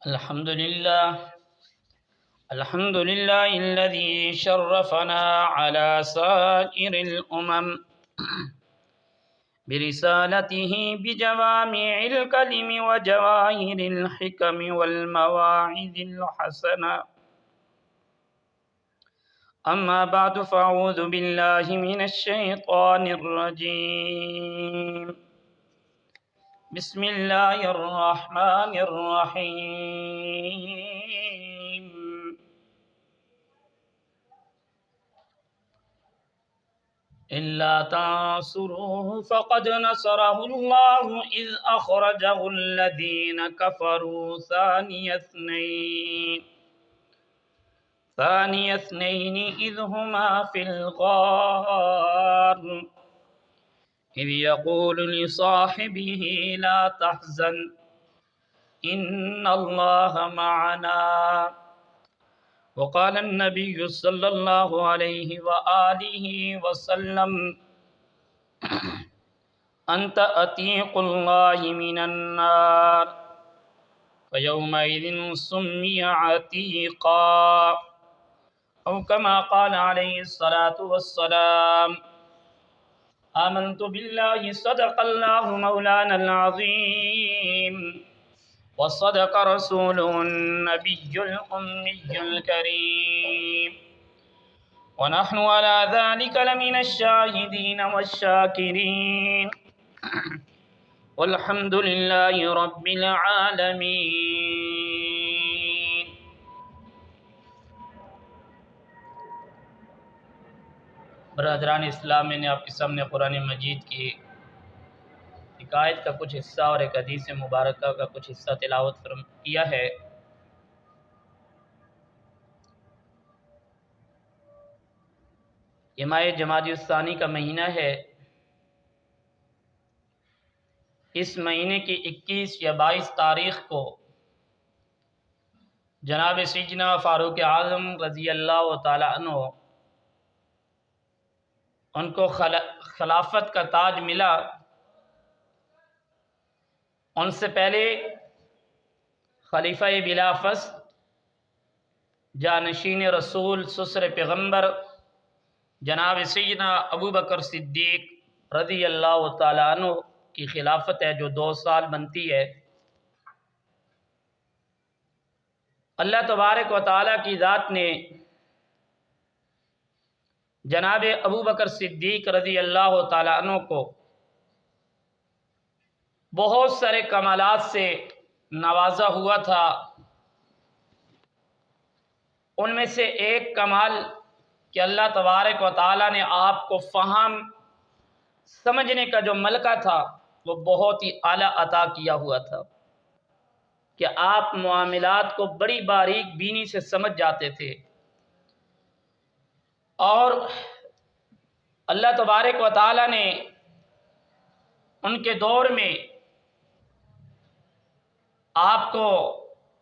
الحمد لله الذي شرفنا على سائر الأمم برسالته بجوامع الكلم وجواهر الحكم والمواعظ الحسنة. أما بعد فأعوذ بالله من الشيطان الرجيم. بسم الله الرحمن الرحيم. إلا تنصروه فقد نصره الله إذ أخرجه الذين كفروا ثاني اثنين إذ هما في الغار إذ يقول لصاحبه لا تحزن إن الله معنا. وقال النبي صلى الله عليه وآله وسلم أنت أتيق الله من النار فيومئذ سمي عتيقا أو كما قال عليه الصلاة والسلام. آمنت بالله صدق الله مولانا العظيم وصدق رسوله النبي الأمي الكريم ونحن على ذلك لمن الشاهدين والشاكرين والحمد لله رب العالمين. برادران اسلام، میں نے آپ کے سامنے قرآن مجید کی ایک آیت کا کچھ حصہ اور ایک حدیث مبارکہ کا کچھ حصہ تلاوت کیا ہے۔ یہ ماہ جمادی الثانی کا مہینہ ہے۔ اس مہینے کی 21 یا 22 تاریخ کو جناب سیدنا فاروق اعظم رضی اللہ تعالی عنہ ان کو خلافت کا تاج ملا۔ ان سے پہلے خلیفہ بلا فصل جانشین رسول سسر پیغمبر جناب سیدنا ابو بکر صدیق رضی اللہ تعالی عنہ کی خلافت ہے، جو 2 سال بنتی ہے۔ اللہ تبارک و تعالی کی ذات نے جناب ابو بکر صدیق رضی اللہ تعالی عنہ کو بہت سارے کمالات سے نوازا ہوا تھا۔ ان میں سے ایک کمال کہ اللہ تبارک و تعالی نے آپ کو فہم سمجھنے کا جو ملکہ تھا وہ بہت ہی اعلیٰ عطا کیا ہوا تھا کہ آپ معاملات کو بڑی باریک بینی سے سمجھ جاتے تھے، اور اللہ تبارک و تعالی نے ان کے دور میں آپ کو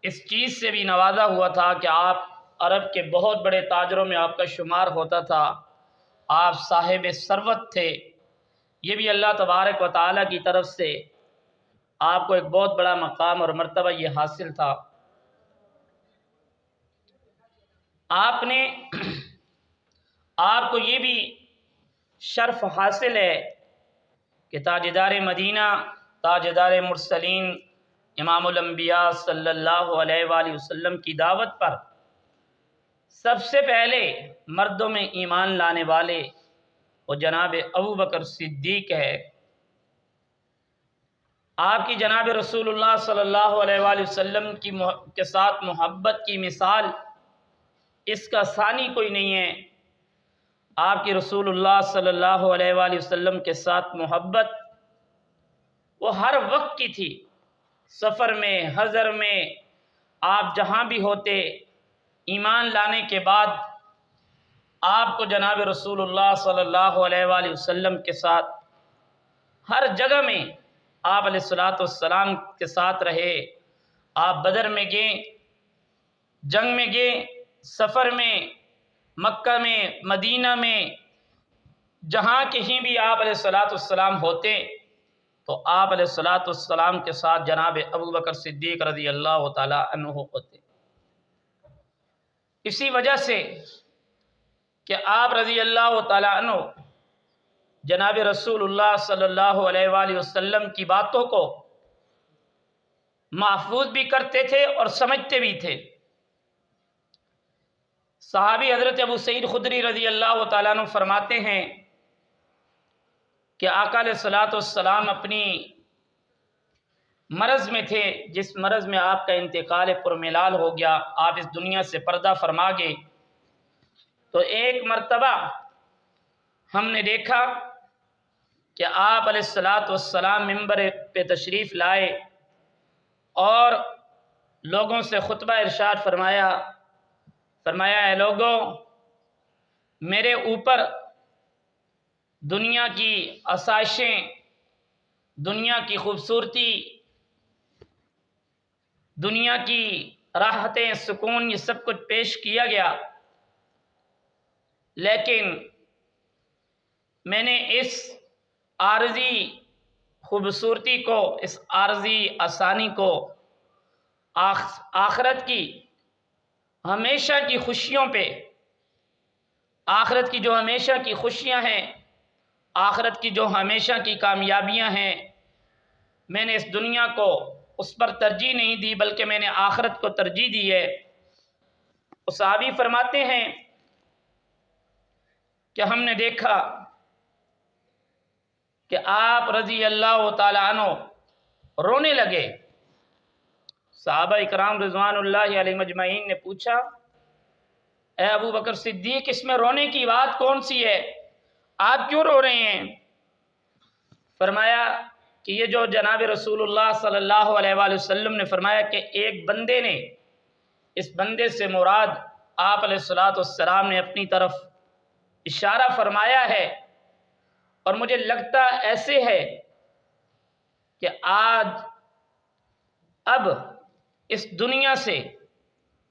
اس چیز سے بھی نوازا ہوا تھا کہ آپ عرب کے بہت بڑے تاجروں میں آپ کا شمار ہوتا تھا، آپ صاحب ثروت تھے۔ یہ بھی اللہ تبارک و تعالی کی طرف سے آپ کو ایک بہت بڑا مقام اور مرتبہ یہ حاصل تھا۔ آپ کو یہ بھی شرف حاصل ہے کہ تاجدار مدینہ، تاجدار مرسلین، امام الانبیاء صلی اللہ علیہ وآلہ وسلم کی دعوت پر سب سے پہلے مردوں میں ایمان لانے والے وہ جناب ابو بکر صدیق ہے۔ آپ کی جناب رسول اللہ صلی اللہ علیہ وآلہ وسلم کے ساتھ محبت کی مثال اس کا ثانی کوئی نہیں ہے۔ آپ کی رسول اللہ صلی اللہ علیہ وآلہ وسلم کے ساتھ محبت وہ ہر وقت کی تھی، سفر میں، حضر میں، آپ جہاں بھی ہوتے، ایمان لانے کے بعد آپ کو جناب رسول اللہ صلی اللہ علیہ وآلہ وسلم کے ساتھ ہر جگہ میں آپ علیہ السلام کے ساتھ رہے۔ آپ بدر میں گئے، جنگ میں گئے، سفر میں، مکہ میں، مدینہ میں، جہاں کہیں بھی آپ علیہ السلام ہوتے، تو آپ علیہ الصلوۃ والسلام کے ساتھ جناب ابو بکر صدیق رضی اللہ تعالیٰ عنہ ہوتے۔ اسی وجہ سے کہ آپ رضی اللہ تعالیٰ عنہ جناب رسول اللہ صلی اللہ علیہ وآلہ وسلم کی باتوں کو محفوظ بھی کرتے تھے اور سمجھتے بھی تھے۔ صحابی حضرت ابو سعید خدری رضی اللہ تعالیٰ عنہ فرماتے ہیں کہ آقا علیہ الصلوۃ والسلام اپنی مرض میں تھے، جس مرض میں آپ کا انتقال پرملال ہو گیا، آپ اس دنیا سے پردہ فرما گئے۔ تو ایک مرتبہ ہم نے دیکھا کہ آپ علیہ الصلوۃ والسلام ممبر پہ تشریف لائے اور لوگوں سے خطبہ ارشاد فرمایا اے لوگوں، میرے اوپر دنیا کی آسائشیں، دنیا کی خوبصورتی، دنیا کی راحتیں، سکون، یہ سب کچھ پیش کیا گیا، لیکن میں نے اس عارضی خوبصورتی کو، اس عارضی آسانی کو آخرت کی ہمیشہ کی خوشیوں پہ، آخرت کی جو ہمیشہ کی خوشیاں ہیں، آخرت کی جو ہمیشہ کی کامیابیاں ہیں، میں نے اس دنیا کو اس پر ترجیح نہیں دی، بلکہ میں نے آخرت کو ترجیح دی ہے۔ صحابی فرماتے ہیں کہ ہم نے دیکھا کہ آپ رضی اللہ تعالیٰ عنہ رونے لگے۔ صحابہ اکرام رضوان اللہ علیہ مجمعین نے پوچھا، اے ابو بکر صدیق، اس میں رونے کی بات کون سی ہے؟ آپ کیوں رو رہے ہیں؟ فرمایا کہ یہ جو جناب رسول اللہ صلی اللہ علیہ وآلہ وسلم نے فرمایا کہ ایک بندے نے، اس بندے سے مراد آپ علیہ الصلوۃ والسلام نے اپنی طرف اشارہ فرمایا ہے، اور مجھے لگتا ایسے ہے کہ آج اب اس دنیا سے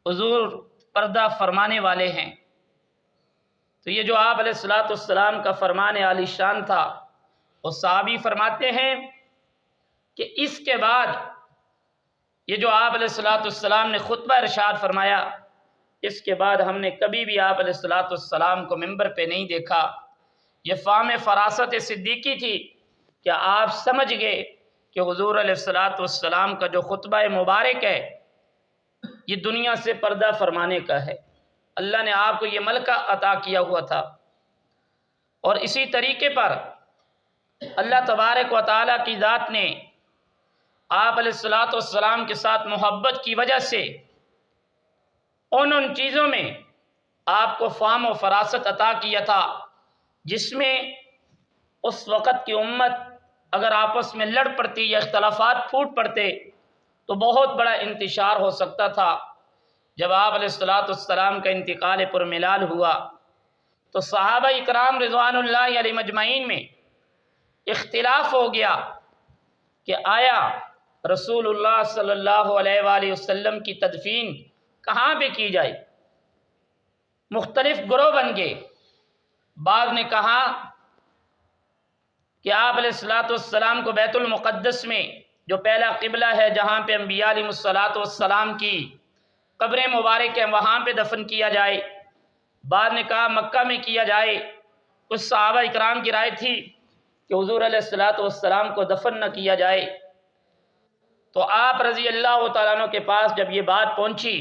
حضور پردہ فرمانے والے ہیں۔ تو یہ جو آپ علیہ الصلوۃ والسلام کا فرمان عالی شان تھا، وہ صحابی فرماتے ہیں کہ اس کے بعد یہ جو آپ علیہ الصلوۃ والسلام نے خطبہ ارشاد فرمایا، اس کے بعد ہم نے کبھی بھی آپ علیہ الصلوۃ والسلام کو ممبر پہ نہیں دیکھا۔ یہ فام فراست صدیقی تھی کہ آپ سمجھ گئے کہ حضور علیہ الصلوۃ والسلام کا جو خطبہ مبارک ہے، یہ دنیا سے پردہ فرمانے کا ہے۔ اللہ نے آپ کو یہ ملکہ عطا کیا ہوا تھا، اور اسی طریقے پر اللہ تبارک و تعالیٰ کی ذات نے آپ علیہ الصلوۃ والسلام کے ساتھ محبت کی وجہ سے ان چیزوں میں آپ کو فہم و فراست عطا کیا تھا جس میں اس وقت کی امت اگر آپس میں لڑ پڑتی یا اختلافات پھوٹ پڑتے تو بہت بڑا انتشار ہو سکتا تھا۔ جب آپ علیہ الصلوۃ والسلام کا انتقال پرملال ہوا تو صحابہ اکرام رضوان اللہ علیہ مجمعین میں اختلاف ہو گیا کہ آیا رسول اللہ صلی اللہ علیہ وآلہ وسلم کی تدفین کہاں پہ کی جائے؟ مختلف گروہ بن گئے۔ بعض نے کہا کہ آپ علیہ الصلوۃ والسلام کو بیت المقدس میں، جو پہلا قبلہ ہے جہاں پہ انبیاء علیہ الصلوۃ والسلام کی قبریں مبارک ہیں، وہاں پہ دفن کیا جائے۔ بعض نے کہا مکہ میں کیا جائے۔ کچھ صحابہ اکرام کی رائے تھی کہ حضور علیہ الصلوۃ والسلام کو دفن نہ کیا جائے۔ تو آپ رضی اللہ تعالیٰ عنہ کے پاس جب یہ بات پہنچی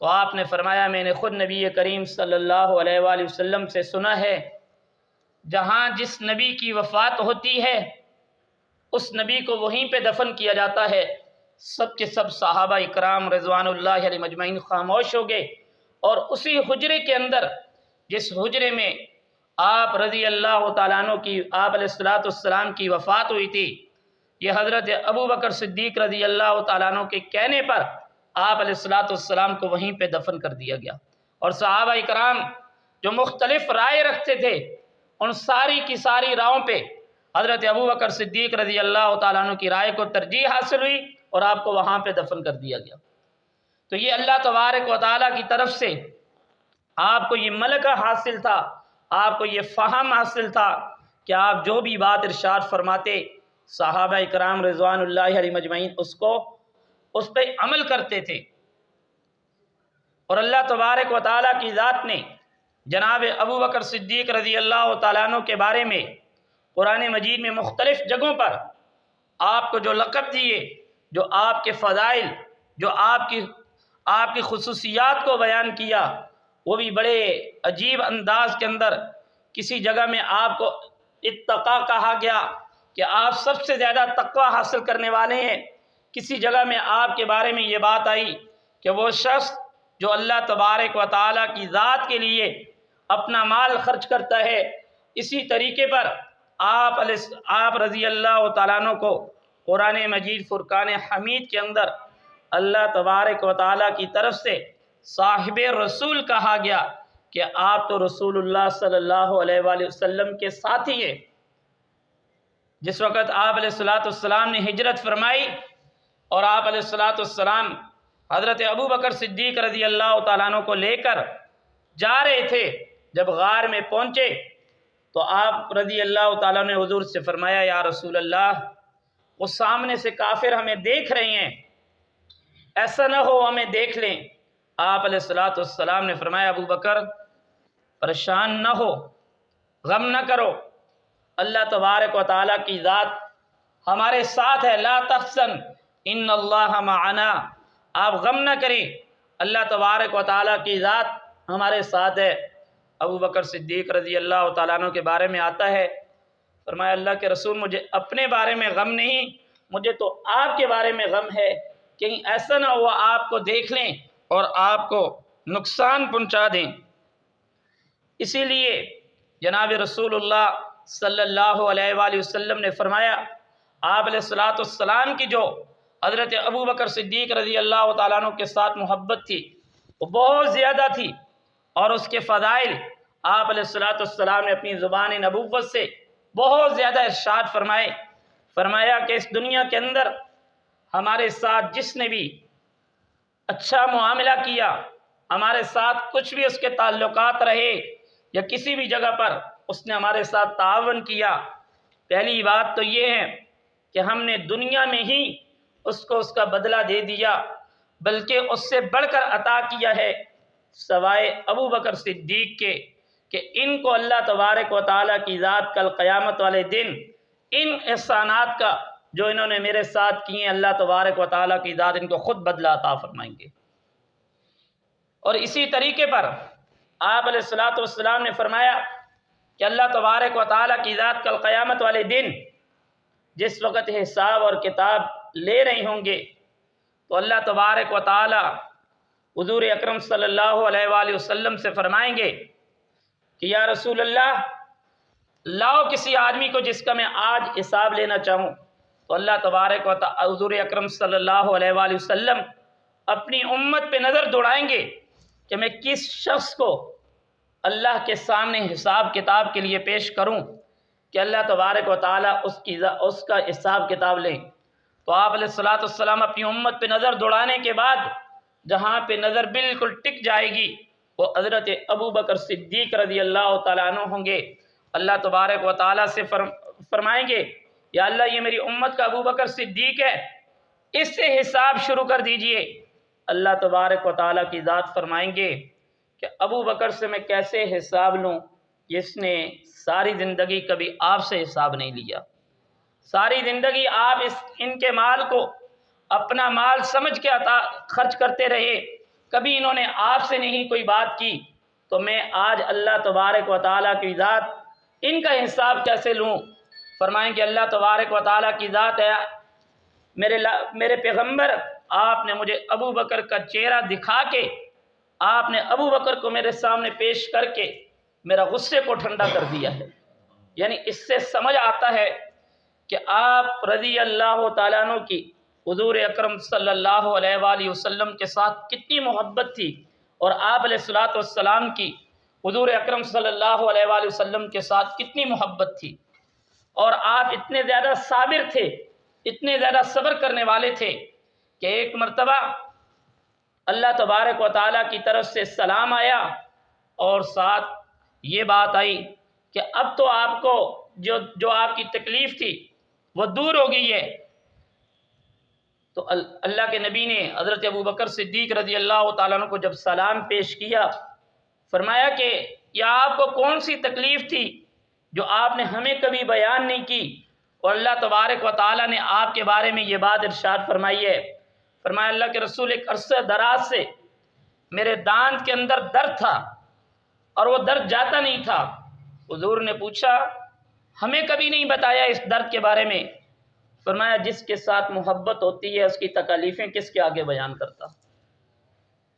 تو آپ نے فرمایا، میں نے خود نبی کریم صلی اللہ علیہ وآلہ وسلم سے سنا ہے، جہاں جس نبی کی وفات ہوتی ہے اس نبی کو وہیں پہ دفن کیا جاتا ہے۔ سب کے سب صحابہ اکرام رضوان اللہ علیہ مجمعین خاموش ہو گئے، اور اسی حجرے کے اندر، جس حجرے میں آپ رضی اللہ تعالیٰ عنہ کی، آپ علیہ الصلوۃ والسلام کی وفات ہوئی تھی، یہ حضرت ابو بکر صدیق رضی اللہ تعالیٰ عنہ کے کہنے پر آپ علیہ الصلوۃ والسلام کو وہیں پہ دفن کر دیا گیا۔ اور صحابہ اکرام جو مختلف رائے رکھتے تھے، ان ساری کی ساری راہوں پہ حضرت ابو بکر صدیق رضی اللہ تعالیٰ عنہ کی رائے کو ترجیح حاصل ہوئی اور آپ کو وہاں پہ دفن کر دیا گیا۔ تو یہ اللہ تبارک و تعالیٰ کی طرف سے آپ کو یہ ملکہ حاصل تھا، آپ کو یہ فہم حاصل تھا کہ آپ جو بھی بات ارشاد فرماتے صحابہ اکرام رضوان اللہ علیہم اجمعین اس پہ عمل کرتے تھے۔ اور اللہ تبارک و تعالیٰ کی ذات نے جناب ابو بکر صدیق رضی اللہ تعالیٰ عنہ کے بارے میں قرآن مجید میں مختلف جگہوں پر آپ کو جو لقب دیے، جو آپ کے فضائل، جو آپ کی خصوصیات کو بیان کیا، وہ بھی بڑے عجیب انداز کے اندر۔ کسی جگہ میں آپ کو اتقا کہا گیا کہ آپ سب سے زیادہ تقوی حاصل کرنے والے ہیں۔ کسی جگہ میں آپ کے بارے میں یہ بات آئی کہ وہ شخص جو اللہ تبارک و تعالیٰ کی ذات کے لیے اپنا مال خرچ کرتا ہے۔ اسی طریقے پر آپ رضی اللہ تعالیٰ عنہ کو قرآن مجید فرقان حمید کے اندر اللہ تبارک و تعالیٰ کی طرف سے صاحب رسول کہا گیا کہ آپ تو رسول اللہ صلی اللہ علیہ وآلہ وسلم کے ساتھی ہیں۔ جس وقت آپ علیہ السلام نے ہجرت فرمائی اور آپ علیہ السلام حضرت ابو بکر صدیق رضی اللہ تعالیٰ عنہ کو لے کر جا رہے تھے، جب غار میں پہنچے تو آپ رضی اللہ تعالیٰ نے حضور سے فرمایا، یا رسول اللہ، وہ سامنے سے کافر ہمیں دیکھ رہے ہیں، ایسا نہ ہو ہمیں دیکھ لیں۔ آپ علیہ السلام نے فرمایا، ابو بکر پریشان نہ ہو، غم نہ کرو، اللہ تبارک و تعالیٰ کی ذات ہمارے ساتھ ہے، لا تحزن ان اللہ معنا، آپ غم نہ کریں، اللہ تبارک و تعالیٰ کی ذات ہمارے ساتھ ہے۔ ابو بکر صدیق رضی اللہ تعالیٰ عنہ کے بارے میں آتا ہے، فرمایا اللہ کے رسول مجھے اپنے بارے میں غم نہیں، مجھے تو آپ کے بارے میں غم ہے، کہیں ایسا نہ ہوا آپ کو دیکھ لیں اور آپ کو نقصان پہنچا دیں۔ اسی لیے جناب رسول اللہ صلی اللہ علیہ وآلہ وسلم نے فرمایا، آپ علیہ السلام کی جو حضرت ابو بکر صدیق رضی اللہ تعالیٰ عنہ کے ساتھ محبت تھی وہ بہت زیادہ تھی، اور اس کے فضائل آپ علیہ السلام نے اپنی زبان نبوت سے بہت زیادہ ارشاد فرمایا کہ اس دنیا کے اندر ہمارے ساتھ جس نے بھی اچھا معاملہ کیا، ہمارے ساتھ کچھ بھی اس کے تعلقات رہے یا کسی بھی جگہ پر اس نے ہمارے ساتھ تعاون کیا، پہلی بات تو یہ ہے کہ ہم نے دنیا میں ہی اس کو اس کا بدلہ دے دیا، بلکہ اس سے بڑھ کر عطا کیا ہے، سوائے ابو بکر صدیق کے، کہ ان کو اللہ تبارک و تعالیٰ کی ذات کل قیامت والے دن ان احسانات کا جو انہوں نے میرے ساتھ کیے، اللہ تبارک و تعالیٰ کی ذات ان کو خود بدلہ عطا فرمائیں گے۔ اور اسی طریقے پر آپ علیہ السلام نے فرمایا کہ اللہ تبارک و تعالیٰ کی ذات کل قیامت والے دن جس وقت حساب اور کتاب لے رہے ہوں گے تو اللہ تبارک و تعالیٰ حضور اکرم صلی اللہ علیہ وآلہ وسلم سے فرمائیں گے کہ یا رسول اللہ، لاؤ کسی آدمی کو جس کا میں آج حساب لینا چاہوں۔ تو اللہ تبارک و تعالیٰ حضور اکرم صلی اللہ علیہ وآلہ وسلم اپنی امت پہ نظر دوڑائیں گے کہ میں کس شخص کو اللہ کے سامنے حساب کتاب کے لیے پیش کروں کہ اللہ تبارک و تعالیٰ اس کا حساب کتاب لیں۔ تو آپ علیہ السلام اپنی امت پہ نظر دوڑانے کے بعد جہاں پہ نظر بالکل ٹک جائے گی وہ حضرت ابو بکر صدیق رضی اللہ تعالیٰ عنہ ہوں گے۔ اللہ تبارک و تعالیٰ سے فرمائیں گے، یا اللہ یہ میری امت کا ابو بکر صدیق ہے، اس سے حساب شروع کر دیجئے۔ اللہ تبارک و تعالیٰ کی ذات فرمائیں گے کہ ابو بکر سے میں کیسے حساب لوں، جس نے ساری زندگی کبھی آپ سے حساب نہیں لیا، ساری زندگی آپ ان کے مال کو اپنا مال سمجھ کے خرچ کرتے رہے، کبھی انہوں نے آپ سے نہیں کوئی بات کی، تو میں آج اللہ تبارک و تعالیٰ کی ذات ان کا حساب کیسے لوں؟ فرمائیں کہ اللہ تبارک و تعالیٰ کی ذات ہے، میرے پیغمبر آپ نے مجھے ابو بکر کا چہرہ دکھا کے، آپ نے ابو بکر کو میرے سامنے پیش کر کے میرا غصے کو ٹھنڈا کر دیا ہے۔ یعنی اس سے سمجھ آتا ہے کہ آپ رضی اللہ تعالیٰ عنہ کی حضور اکرم صلی اللہ علیہ وآلہ وسلم کے ساتھ کتنی محبت تھی، اور آپ علیہ السلام کی حضور اکرم صلی اللہ علیہ وآلہ وسلم کے ساتھ کتنی محبت تھی، اور آپ اتنے زیادہ صابر تھے، اتنے زیادہ صبر کرنے والے تھے کہ ایک مرتبہ اللہ تبارک و تعالیٰ کی طرف سے سلام آیا اور ساتھ یہ بات آئی کہ اب تو آپ کو جو آپ کی تکلیف تھی وہ دور ہو گئی ہے۔ تو اللہ کے نبی نے حضرت ابوبکر صدیق رضی اللہ تعالیٰ عنہ کو جب سلام پیش کیا، فرمایا کہ یہ آپ کو کون سی تکلیف تھی جو آپ نے ہمیں کبھی بیان نہیں کی، اور اللہ تبارک و تعالیٰ نے آپ کے بارے میں یہ بات ارشاد فرمائی ہے۔ فرمایا اللہ کے رسول ایک عرصہ دراز سے میرے دانت کے اندر درد تھا اور وہ درد جاتا نہیں تھا۔ حضور نے پوچھا ہمیں کبھی نہیں بتایا اس درد کے بارے میں؟ فرمایا جس کے ساتھ محبت ہوتی ہے اس کی تکالیفیں کس کے آگے بیان کرتا۔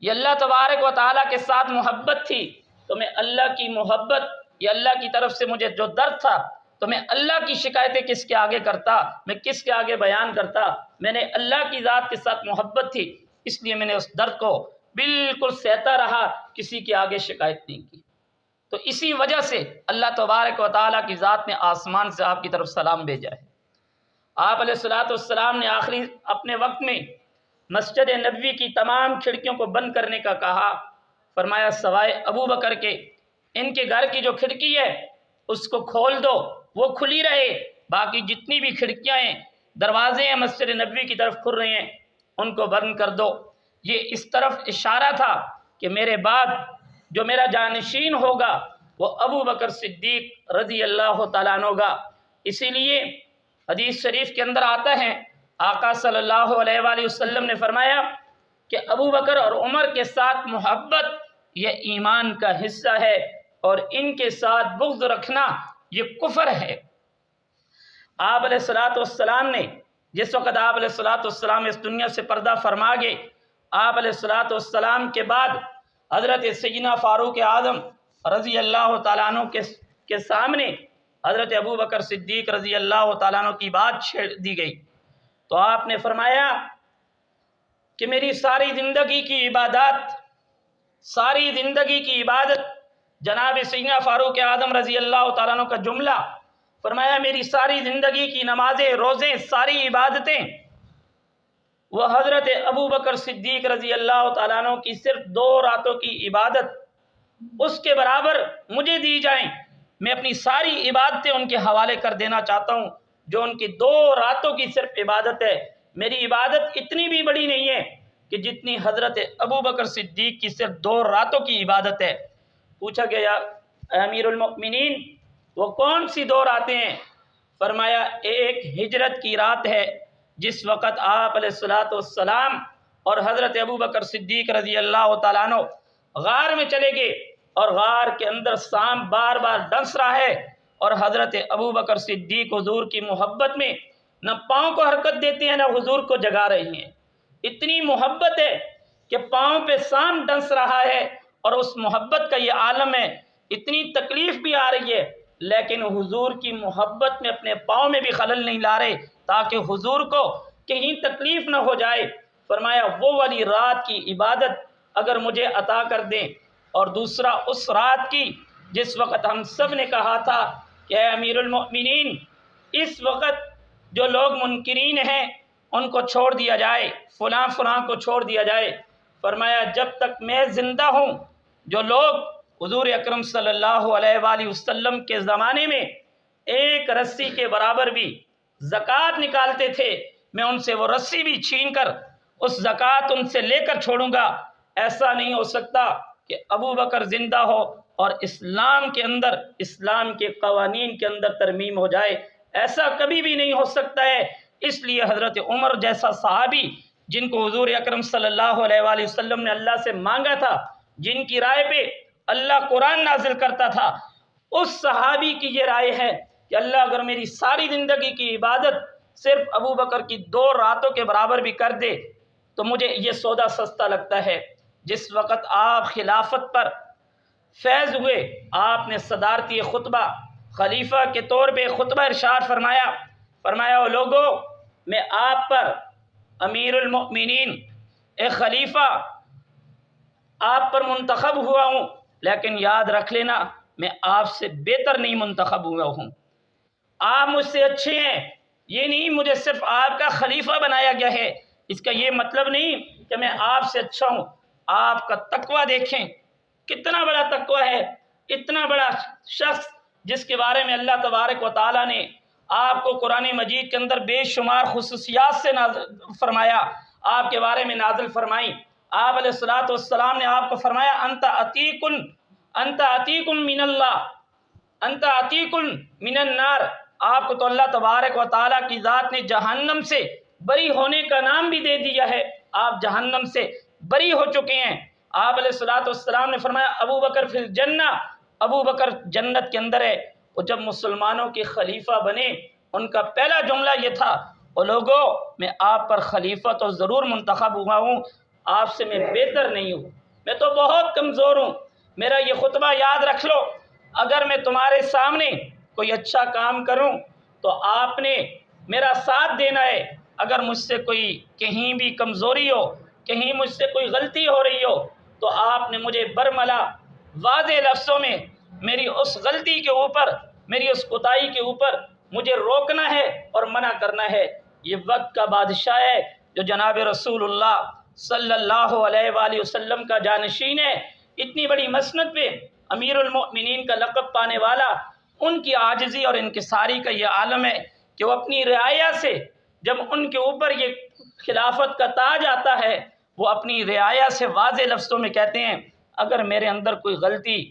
یہ اللہ تبارک و تعالیٰ کے ساتھ محبت تھی تو میں اللہ کی محبت، یہ اللہ کی طرف سے مجھے جو درد تھا تو میں اللہ کی شکایتیں کس کے آگے کرتا، میں کس کے آگے بیان کرتا؟ میں نے اللہ کی ذات کے ساتھ محبت تھی، اس لیے میں نے اس درد کو بالکل سہتا رہا، کسی کے آگے شکایت نہیں کی۔ تو اسی وجہ سے اللہ تبارک و تعالیٰ کی ذات نے آسمان سے آپ کی طرف سلام بھیجا ہے۔ آپ علیہ السلام نے آخری اپنے وقت میں مسجد نبوی کی تمام کھڑکیوں کو بند کرنے کا کہا۔ فرمایا سوائے ابو بکر کے ان کے گھر کی جو کھڑکی ہے اس کو کھول دو، وہ کھلی رہے، باقی جتنی بھی کھڑکیاں ہیں، دروازے ہیں مسجد نبوی کی طرف کھل رہے ہیں، ان کو بند کر دو۔ یہ اس طرف اشارہ تھا کہ میرے بعد جو میرا جانشین ہوگا وہ ابو بکر صدیق رضی اللہ تعالیٰ عنہ ہوگا۔ اسی لیے حدیث شریف کے اندر آتا ہے، آقا صلی اللہ علیہ وآلہ وسلم نے فرمایا کہ ابو بکر اور عمر کے ساتھ محبت یہ ایمان کا حصہ ہے، اور ان کے ساتھ بغض رکھنا یہ کفر ہے۔ آپ علیہ السلام نے جس وقت آپ علیہ السلام اس دنیا سے پردہ فرما گئے، آپ علیہ السلام کے بعد حضرت سیدنا فاروق اعظم رضی اللہ تعالیٰ عنہ کے سامنے حضرت ابو بکر صدیق رضی اللہ تعالیٰ عنہ کی بات چھیڑ دی گئی، تو آپ نے فرمایا کہ میری ساری زندگی کی عبادت جناب سیدنا فاروق اعظم رضی اللہ تعالیٰ عنہ کا جملہ، فرمایا میری ساری زندگی کی نمازیں، روزے، ساری عبادتیں وہ حضرت ابو بکر صدیق رضی اللہ تعالیٰ عنہ کی صرف 2 راتوں کی عبادت اس کے برابر مجھے دی جائیں، میں اپنی ساری عبادتیں ان کے حوالے کر دینا چاہتا ہوں، جو ان کی 2 راتوں کی صرف عبادت ہے۔ میری عبادت اتنی بھی بڑی نہیں ہے کہ جتنی حضرت ابو بکر صدیق کی صرف 2 راتوں کی عبادت ہے۔ پوچھا گیا امیر المؤمنین وہ کون سی 2 راتیں ہیں؟ فرمایا ایک ہجرت کی رات ہے، جس وقت آپ علیہ السلام اور حضرت ابو بکر صدیق رضی اللہ تعالیٰ عنہ غار میں چلے گئے، اور غار کے اندر سانپ بار بار ڈس رہا ہے، اور حضرت ابو بکر صدیق حضور کی محبت میں نہ پاؤں کو حرکت دیتے ہیں نہ حضور کو جگا رہے ہیں۔ اتنی محبت ہے کہ پاؤں پہ سانپ ڈس رہا ہے، اور اس محبت کا یہ عالم ہے، اتنی تکلیف بھی آ رہی ہے، لیکن حضور کی محبت میں اپنے پاؤں میں بھی خلل نہیں لا رہے تاکہ حضور کو کہیں تکلیف نہ ہو جائے۔ فرمایا وہ والی رات کی عبادت اگر مجھے عطا کر دیں، اور دوسرا اس رات کی جس وقت ہم سب نے کہا تھا کہ اے امیر المؤمنین اس وقت جو لوگ منکرین ہیں ان کو چھوڑ دیا جائے، فلاں کو چھوڑ دیا جائے۔ فرمایا جب تک میں زندہ ہوں جو لوگ حضور اکرم صلی اللہ علیہ وآلہ وسلم کے زمانے میں 1 رسی کے برابر بھی زکوٰۃ نکالتے تھے، میں ان سے وہ رسی بھی چھین کر اس زکوٰۃ ان سے لے کر چھوڑوں گا۔ ایسا نہیں ہو سکتا کہ ابو بکر زندہ ہو اور اسلام کے قوانین کے اندر ترمیم ہو جائے، ایسا کبھی بھی نہیں ہو سکتا ہے۔ اس لیے حضرت عمر جیسا صحابی جن کو حضور اکرم صلی اللہ علیہ وآلہ وسلم نے اللہ سے مانگا تھا، جن کی رائے پہ اللہ قرآن نازل کرتا تھا، اس صحابی کی یہ رائے ہے کہ اللہ اگر میری ساری زندگی کی عبادت صرف ابو بکر کی 2 راتوں کے برابر بھی کر دے تو مجھے یہ سودا سستا لگتا ہے۔ جس وقت آپ خلافت پر فیض ہوئے، آپ نے صدارتی خطبہ خلیفہ کے طور پہ خطبہ ارشاد فرمایا او لوگو میں آپ پر امیر المؤمنین ایک خلیفہ آپ پر منتخب ہوا ہوں، لیکن یاد رکھ لینا میں آپ سے بہتر نہیں منتخب ہوا ہوں، آپ مجھ سے اچھے ہیں، یہ نہیں مجھے صرف آپ کا خلیفہ بنایا گیا ہے، اس کا یہ مطلب نہیں کہ میں آپ سے اچھا ہوں۔ آپ کا تقویٰ دیکھیں کتنا بڑا تقویٰ ہے، اتنا بڑا شخص جس کے بارے میں اللہ تبارک و تعالیٰ نے آپ کو قرآن مجید کے اندر بے شمار خصوصیات سے نازل فرمایا، آپ کے بارے میں نازل فرمائی۔ آپ علیہ الصلوۃ والسلام نے آپ کو فرمایا انت عتیق من اللہ، انت عتیق من النار۔ آپ کو تو اللہ تبارک و تعالیٰ کی ذات نے جہنم سے بری ہونے کا نام بھی دے دیا ہے، آپ جہنم سے بری ہو چکے ہیں۔ آپ علیہ الصلوۃ والسلام نے فرمایا ابو بکر فی الجنہ، ابو بکر جنت کے اندر ہے۔ وہ جب مسلمانوں کے خلیفہ بنے، ان کا پہلا جملہ یہ تھا، او لوگو میں آپ پر خلیفہ تو ضرور منتخب ہوا ہوں، آپ سے میں بہتر نہیں ہوں، میں تو بہت کمزور ہوں۔ میرا یہ خطبہ یاد رکھ لو، اگر میں تمہارے سامنے کوئی اچھا کام کروں تو آپ نے میرا ساتھ دینا ہے، اگر مجھ سے کوئی کہیں بھی کمزوری ہو، کہیں مجھ سے کوئی غلطی ہو رہی ہو تو آپ نے مجھے برملا واضح لفظوں میں میری اس غلطی کے اوپر، میری اس کوتاہی کے اوپر مجھے روکنا ہے اور منع کرنا ہے۔ یہ وقت کا بادشاہ ہے جو جناب رسول اللہ صلی اللہ علیہ وآلہ وسلم کا جانشین ہے، اتنی بڑی مسند پہ امیر المؤمنین کا لقب پانے والا، ان کی عاجزی اور انکساری کا یہ عالم ہے کہ وہ اپنی رعایا سے، جب ان کے اوپر یہ خلافت کا تاج آتا ہے، وہ اپنی رعایا سے واضح لفظوں میں کہتے ہیں اگر میرے اندر کوئی غلطی،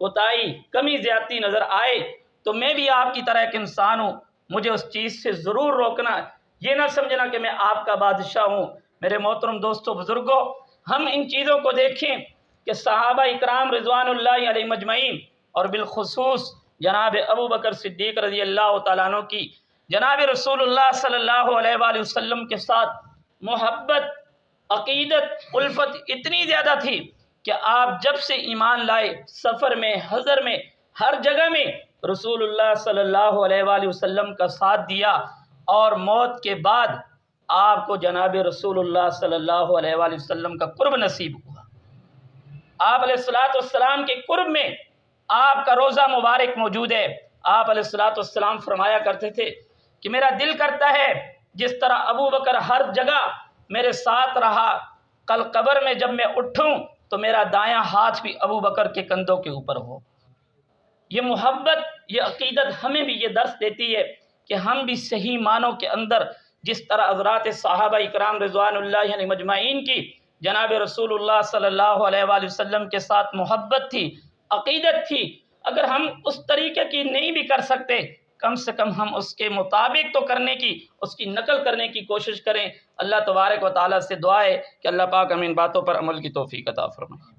کوتاہی، کمی زیادتی نظر آئے تو میں بھی آپ کی طرح ایک انسان ہوں، مجھے اس چیز سے ضرور روکنا، یہ نہ سمجھنا کہ میں آپ کا بادشاہ ہوں۔ میرے محترم دوستو بزرگوں، ہم ان چیزوں کو دیکھیں کہ صحابہ اکرام رضوان اللہ علیہ مجمعین اور بالخصوص جناب ابو بکر صدیق رضی اللہ تعالیٰ عنہ کی جناب رسول اللہ صلی اللہ علیہ وآلہ وسلم کے ساتھ محبت، عقیدت، الفت اتنی زیادہ تھی کہ آپ جب سے ایمان لائے، سفر میں، حضر میں، ہر جگہ میں رسول اللہ صلی اللہ علیہ وآلہ وسلم کا ساتھ دیا، اور موت کے بعد آپ کو جناب رسول اللہ صلی اللہ علیہ وآلہ وسلم کا قرب نصیب ہوا۔ آپ علیہ الصلوۃ والسلام کے قرب میں آپ کا روضہ مبارک موجود ہے۔ آپ علیہ الصلوۃ والسلام فرمایا کرتے تھے کہ میرا دل کرتا ہے جس طرح ابو بکر ہر جگہ میرے ساتھ رہا، کل قبر میں جب میں اٹھوں تو میرا دایاں ہاتھ بھی ابو بکر کے کندھوں کے اوپر ہو۔ یہ محبت، یہ عقیدت ہمیں بھی یہ درس دیتی ہے کہ ہم بھی صحیح معنوں کے اندر جس طرح حضرات صحابہ اکرام رضوان اللہ علیہ مجمعین کی جناب رسول اللہ صلی اللہ علیہ وآلہ وسلم کے ساتھ محبت تھی، عقیدت تھی، اگر ہم اس طریقے کی نہیں بھی کر سکتے، کم سے کم ہم اس کے مطابق تو کرنے کی، اس کی نقل کرنے کی کوشش کریں۔ اللہ تبارک و تعالیٰ سے دعا ہے کہ اللہ پاک ہمیں ان باتوں پر عمل کی توفیق عطا فرمائے۔